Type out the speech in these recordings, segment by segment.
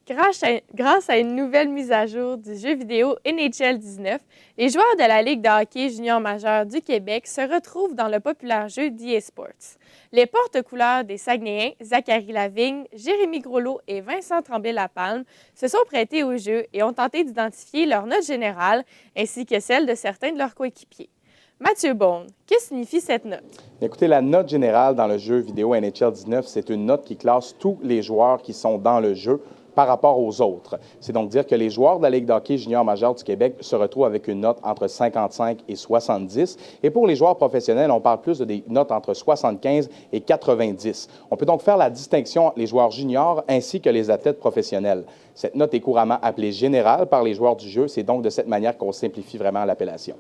Grâce à une nouvelle mise à jour du jeu vidéo NHL 19, les joueurs de la Ligue de hockey junior majeur du Québec se retrouvent dans le populaire jeu d'e-sports. Les porte-couleurs des Saguenayens, Zachary Lavigne, Jérémy Groslot et Vincent Tremblay-Lapalme se sont prêtés au jeu et ont tenté d'identifier leur note générale ainsi que celle de certains de leurs coéquipiers. Mathieu Beaune, que signifie cette note? Écoutez, la note générale dans le jeu vidéo NHL 19, c'est une note qui classe tous les joueurs qui sont dans le jeu par rapport aux autres. C'est donc dire que les joueurs de la Ligue de hockey junior majeur du Québec se retrouvent avec une note entre 55 et 70. Et pour les joueurs professionnels, on parle plus de des notes entre 75 et 90. On peut donc faire la distinction entre les joueurs juniors ainsi que les athlètes professionnels. Cette note est couramment appelée générale par les joueurs du jeu. C'est donc de cette manière qu'on simplifie vraiment l'appellation.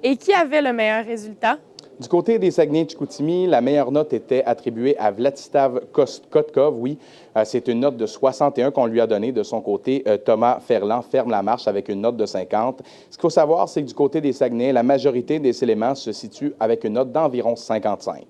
Et qui avait le meilleur résultat? Du côté des Saguenay-Chicoutimi, la meilleure note était attribuée à Vladislav Kotkov. Oui, c'est une note de 61 qu'on lui a donnée. De son côté, Thomas Ferland ferme la marche avec une note de 50. Ce qu'il faut savoir, c'est que du côté des Saguenay, la majorité des éléments se situent avec une note d'environ 55.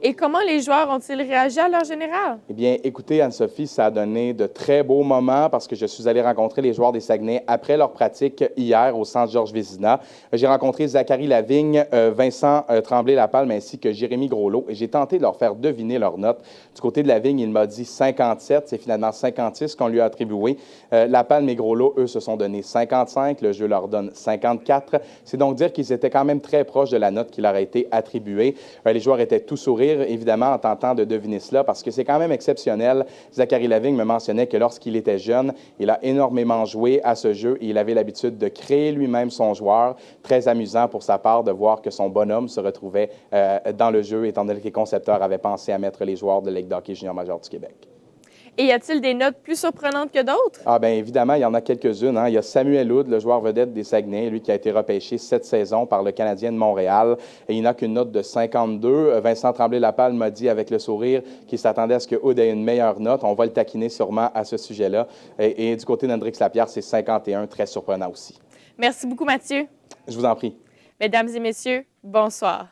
Et comment les joueurs ont-ils réagi à leur général? Eh bien, écoutez, Anne-Sophie, ça a donné de très beaux moments parce que je suis allé rencontrer les joueurs des Saguenay après leur pratique hier au centre Georges Vézina. J'ai rencontré Zachary Lavigne, Vincent Tremblay-Lapalme ainsi que Jérémy Groslot et j'ai tenté de leur faire deviner leur note. Du côté de Lavigne, il m'a dit 57. C'est finalement 56 qu'on lui a attribué. Lapalme et Groslot, eux, se sont donné 55. Le jeu leur donne 54. C'est donc dire qu'ils étaient quand même très proches de la note qui leur a été attribuée. Les joueurs étaient tout sourire, évidemment, en tentant de deviner cela, parce que c'est quand même exceptionnel. Zachary Lavigne me mentionnait que lorsqu'il était jeune, il a énormément joué à ce jeu et il avait l'habitude de créer lui-même son joueur. Très amusant pour sa part de voir que son bonhomme se retrouvait dans le jeu, étant donné que les concepteurs avaient pensé à mettre les joueurs de la Ligue de hockey junior majeur du Québec. Et y a-t-il des notes plus surprenantes que d'autres? Ah bien, évidemment, il y en a quelques-unes. Il y a Samuel Hood, le joueur vedette des Saguenay, lui qui a été repêché cette saison par le Canadien de Montréal. Et il n'a qu'une note de 52. Vincent Tremblay-Lapalme m'a dit avec le sourire qu'il s'attendait à ce que Hood ait une meilleure note. On va le taquiner sûrement à ce sujet-là. Et du côté d'Hendrix Lapierre, c'est 51, très surprenant aussi. Merci beaucoup, Mathieu. Je vous en prie. Mesdames et messieurs, bonsoir.